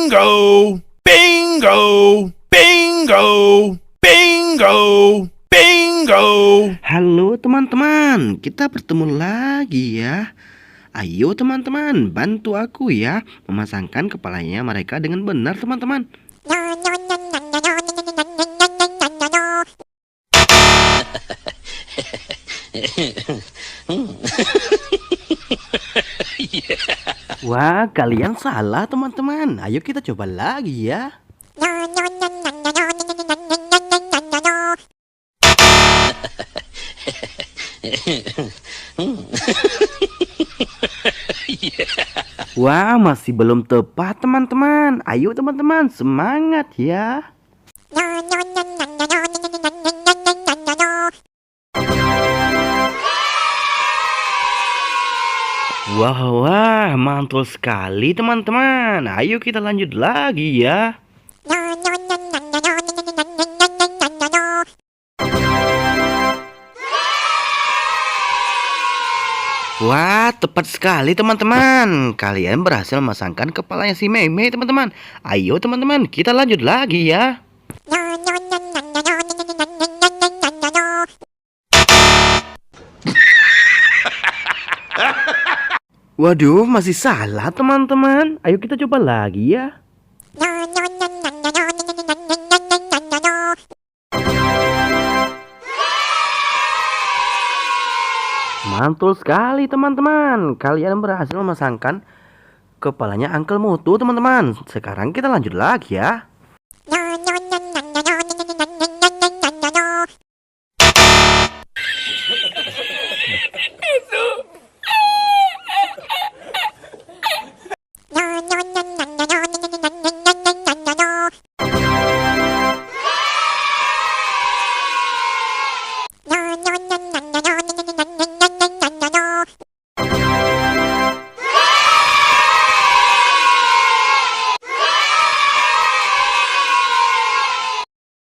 Bingo! Bingo! Bingo! Bingo! Bingo! Halo teman-teman, kita bertemu lagi ya. Ayo teman-teman, bantu aku ya memasangkan kepalanya mereka dengan benar teman-teman. Wah, kalian salah teman-teman. Ayo kita coba lagi ya. Wah, masih belum tepat teman-teman. Ayo teman-teman, semangat ya. Wah, mantul sekali teman-teman. Ayo kita lanjut lagi ya. Wah, tepat sekali teman-teman. Kalian berhasil memasangkan kepalanya si Meme teman-teman. Ayo teman-teman, kita lanjut lagi ya. Waduh, masih salah teman-teman. Ayo kita coba lagi ya. Mantul sekali teman-teman. Kalian berhasil memasangkan kepalanya Uncle Mutu teman-teman. Sekarang kita lanjut lagi ya.